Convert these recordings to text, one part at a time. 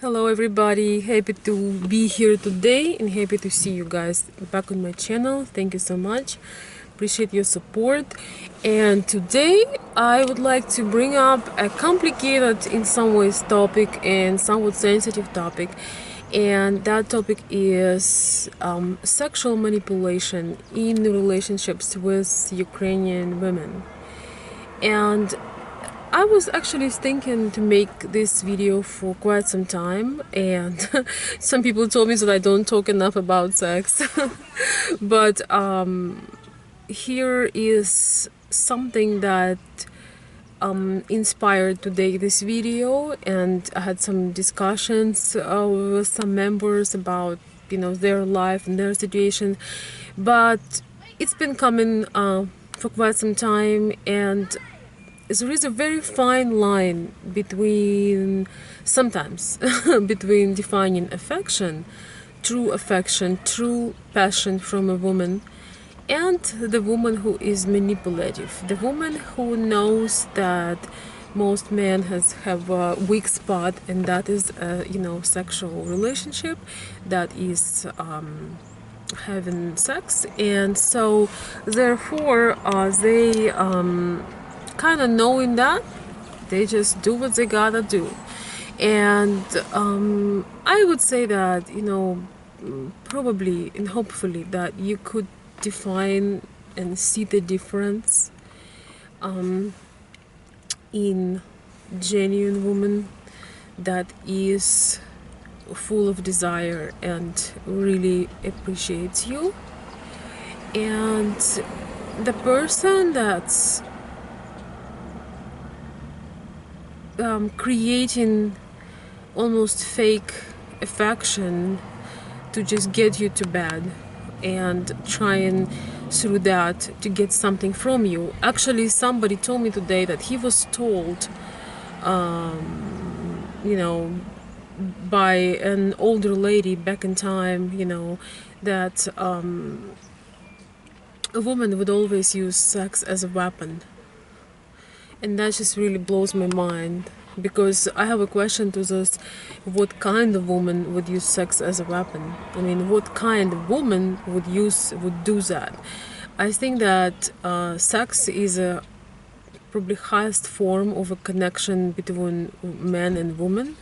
Hello everybody, happy to be here today and happy to see you guys back on my channel. Thank you so much, appreciate your support. And today I would like to bring up a complicated in some ways topic and somewhat sensitive topic, and that topic is sexual manipulation in relationships with Ukrainian women. And I was actually thinking to make this video for quite some time, and some people told me that I don't talk enough about sex. But here is something that inspired to make this video, and I had some discussions with some members about their life and their situation. But it's been coming for quite some time, and there is a very fine line between sometimes between defining affection, true passion from a woman, and the woman who is manipulative, the woman who knows that most men have a weak spot, and that is sexual relationship, that is having sex. And so therefore they kind of knowing that they just do what they gotta do. And I would say that probably and hopefully that you could define and see the difference in genuine woman that is full of desire and really appreciates you, and the person that's creating almost fake affection to just get you to bed and trying through that to get something from you. Actually, somebody told me today that he was told by an older lady back in time, that a woman would always use sex as a weapon. And that just really blows my mind, because I have a question to this: what kind of woman would use sex as a weapon? I mean, what kind of woman would do that? I think that sex is a probably highest form of a connection between man and woman,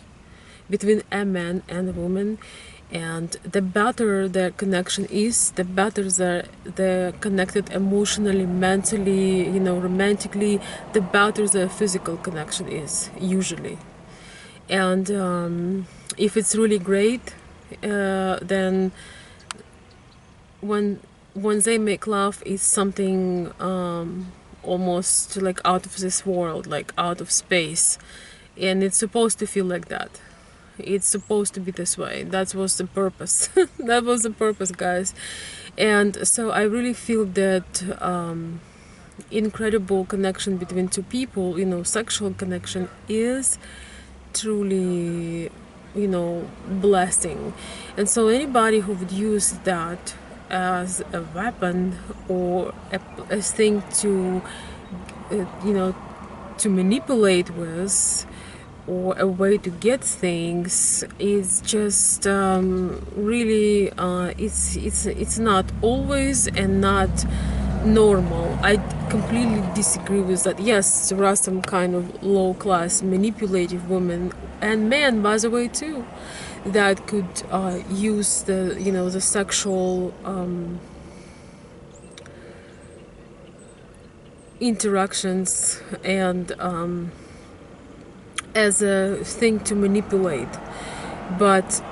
between a man and a woman. And the better the connection is, the better they're connected emotionally, mentally, romantically, the better the physical connection is, usually. And if it's really great, then when they make love, it's something almost like out of this world, like out of space. And it's supposed to feel like that. It's supposed to be this way. That was the purpose. That was the purpose, guys. And so I really feel that incredible connection between two people, sexual connection, is truly, blessing. And so anybody who would use that as a weapon or a thing to, to manipulate with, or a way to get things, is just really it's not always and not normal. I completely disagree with that. Yes, there are some kind of low-class manipulative women and men, by the way, too, that could use the sexual interactions and as a thing to manipulate, but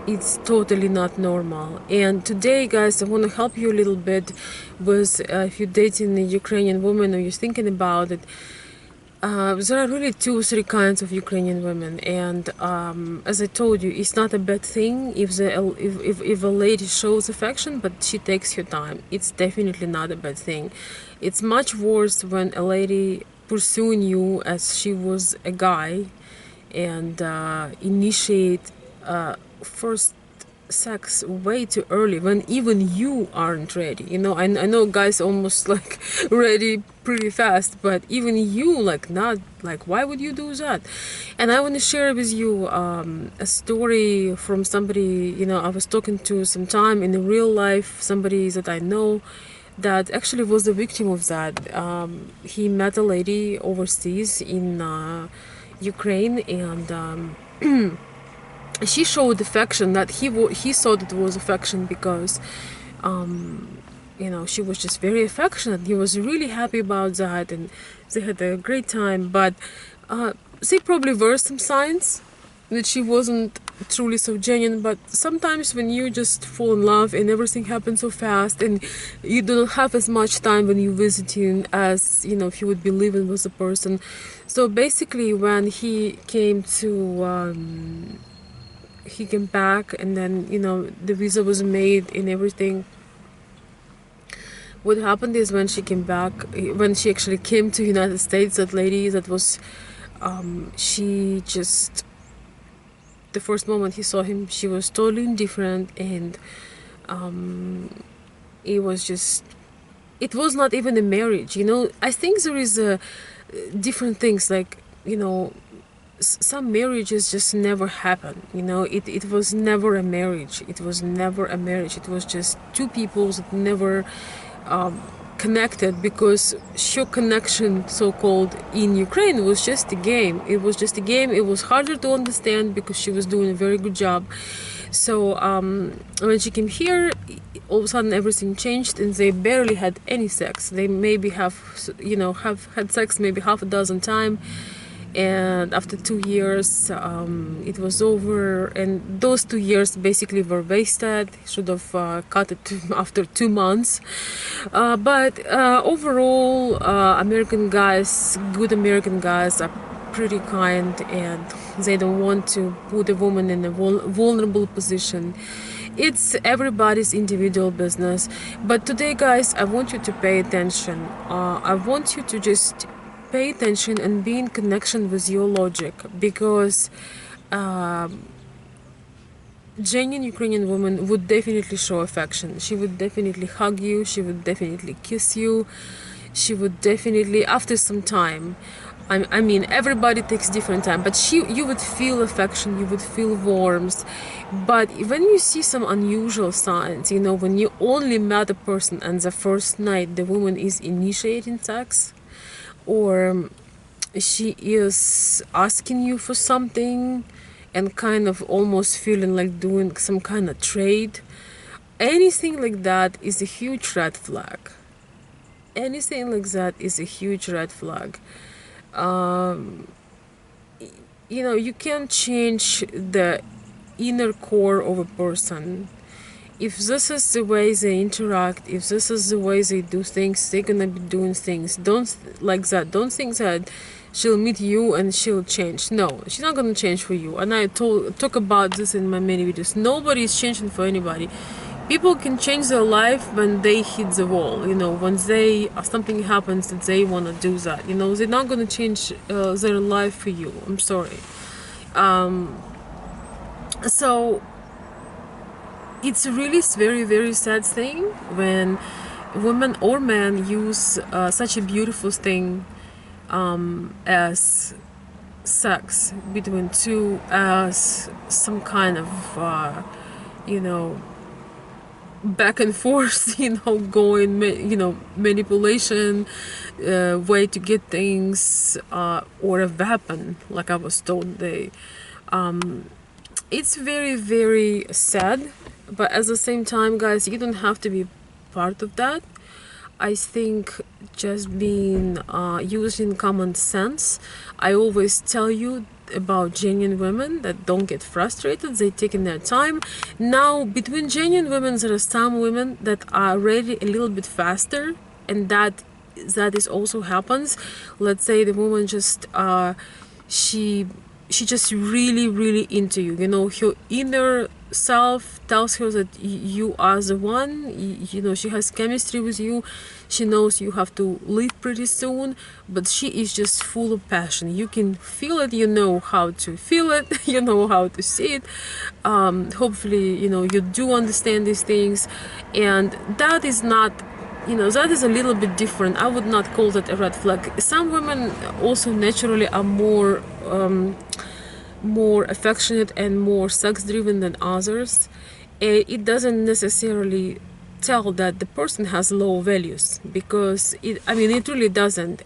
it's totally not normal. And today, guys, I want to help you a little bit with if you're dating a Ukrainian woman or you're thinking about it. There are really 2 or 3 kinds of Ukrainian women, and as I told you, it's not a bad thing if a lady shows affection, but she takes her time. It's definitely not a bad thing. It's much worse when a lady pursuing you as she was a guy and initiate first sex way too early when even you aren't ready. I know guys almost like ready pretty fast, but even you like not, like why would you do that? And I want to share with you a story from somebody, I was talking to some time in the real life, somebody that I know that actually was the victim of that. He met a lady overseas in Ukraine, and she showed affection that he thought it was affection because she was just very affectionate. He was really happy about that, and they had a great time. But there probably were some signs that she wasn't truly so genuine. But sometimes when you just fall in love and everything happens so fast, and you don't have as much time when you're visiting as if you would be living with the person. So basically, when he came back, and then the visa was made and everything. What happened is when she came back, when she actually came to United States, that lady that was she just, the first moment he saw him, she was totally indifferent, and it was just, it was not even a marriage. I think there is a different things, like some marriages just never happen. It was never a marriage. It was never a marriage. It was just two people that never connected, because her connection, so-called, in Ukraine was just a game. It was just a game. It was harder to understand because she was doing a very good job. So when she came here, all of a sudden everything changed, and they barely had any sex. They maybe have had sex maybe half a dozen times, and after 2 years it was over, and those 2 years basically were wasted. Should have cut it after 2 months. But overall, good American guys are pretty kind, and they don't want to put a woman in a vulnerable position. It's everybody's individual business. But today, guys, I want you to pay attention. I want you to just pay attention and be in connection with your logic, because genuine Ukrainian woman would definitely show affection. She would definitely hug you. She would definitely kiss you. She would definitely, after some time, I mean, everybody takes different time, but you would feel affection, you would feel warmth. But when you see some unusual signs, when you only met a person and the first night the woman is initiating sex, or she is asking you for something and kind of almost feeling like doing some kind of trade, anything like that is a huge red flag. Anything like that is a huge red flag. You can't change the inner core of a person. If this is the way they interact, if this is the way they do things, they're gonna be doing things. Don't like that. Don't think that she'll meet you and she'll change. No, she's not gonna change for you. And I talk about this in my many videos. Nobody is changing for anybody. People can change their life when they hit the wall. When something happens that they wanna do that. They're not gonna change their life for you. I'm sorry. So it's a really very, very sad thing when women or men use such a beautiful thing as sex between two as some kind of back and forth, going, manipulation, way to get things, or a weapon, like I was told. It's very, very sad, but at the same time, guys, you don't have to be part of that. I think just being using common sense. I always tell you about genuine women that don't get frustrated. They taking their time. Now, between genuine women, there are some women that are ready a little bit faster, and that is also happens. Let's say the woman just she just really, really into you. Her inner self tells her that you are the one. She has chemistry with you. She knows you have to leave pretty soon, but she is just full of passion. You can feel it, you know how to feel it, you know how to see it. Hopefully, you do understand these things, and that is not, that is a little bit different. I would not call that a red flag. Some women also naturally are more affectionate and more sex driven than others. It doesn't necessarily tell that the person has low values, because it really doesn't.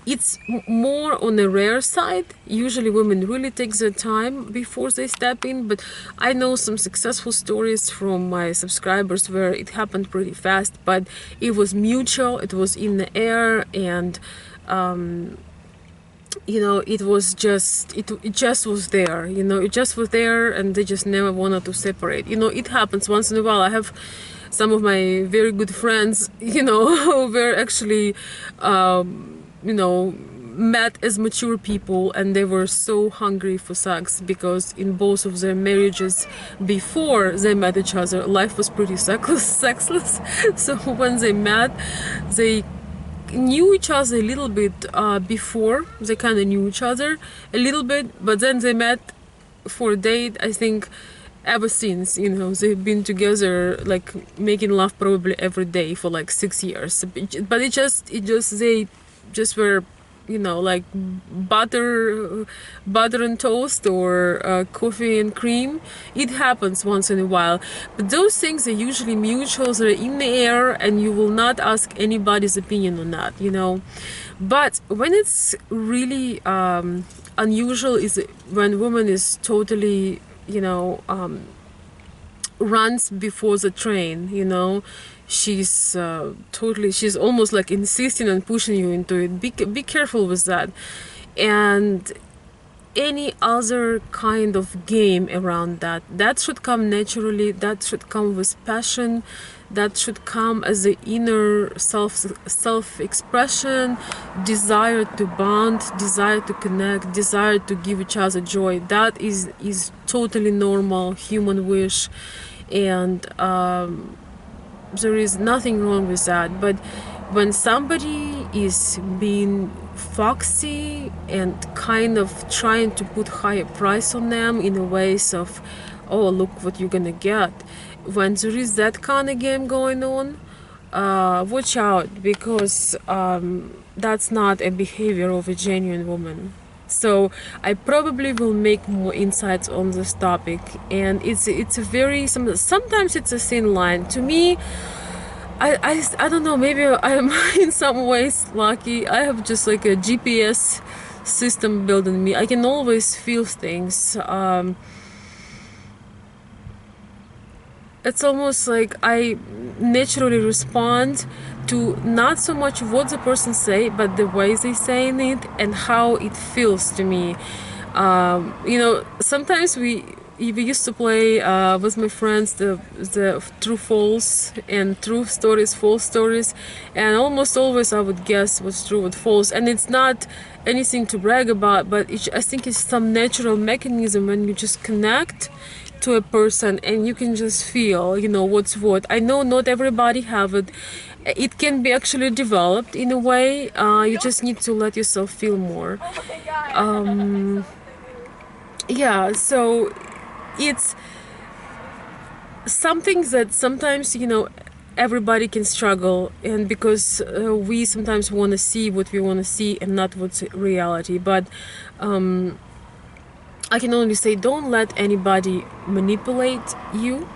It's more on the rare side. Usually women really take their time before they step in, but I know some successful stories from my subscribers where it happened pretty fast, but it was mutual, it was in the air, and it was just it just was there. It just was there, and they just never wanted to separate. It happens once in a while. I have some of my very good friends, who were actually met as mature people, and they were so hungry for sex, because in both of their marriages before they met each other, life was pretty sexless. So when they met, they knew each other a little bit before. They kind of knew each other a little bit, but then they met for a date. I think ever since, they've been together, like making love probably every day for like 6 years. But they just were, like butter and toast, or coffee and cream. It happens once in a while, but those things are usually mutual. They're in the air, and you will not ask anybody's opinion on that. But when it's really unusual is when woman is totally, runs before the train. She's she's almost like insisting and pushing you into it. Be careful with that. And any other kind of game around that should come naturally. That should come with passion. That should come as the inner self-expression, desire to bond, desire to connect, desire to give each other joy. That is totally normal human wish, and there is nothing wrong with that. But when somebody is being foxy and kind of trying to put higher price on them in a ways of, oh, look what you're gonna get, when there is that kind of game going on, watch out, because that's not a behavior of a genuine woman. So I probably will make more insights on this topic, and it's a very, sometimes it's a thin line. To me, I don't know, maybe I'm in some ways lucky. I have just like a GPS system built in me. I can always feel things. It's almost like I naturally respond to not so much what the person say, but the way they saying it and how it feels to me. Sometimes we used to play with my friends the true false and true stories, false stories, and almost always I would guess what's true, what's false. And it's not anything to brag about, but I think it's some natural mechanism when you just connect to a person and you can just feel, what's what. I know not everybody have it. It can be actually developed in a way. You just need to let yourself feel more. Yeah, so it's something that sometimes, everybody can struggle, and because we sometimes want to see what we want to see and not what's reality. But I can only say, don't let anybody manipulate you.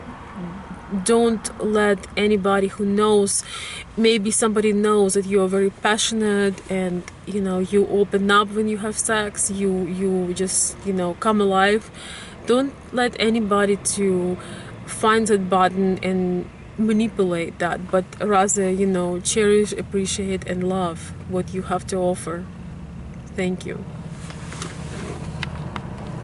Don't let anybody who knows, maybe somebody knows that you are very passionate and you open up when you have sex, you just come alive. Don't let anybody to find that button and manipulate that, but rather cherish, appreciate and love what you have to offer. Thank you.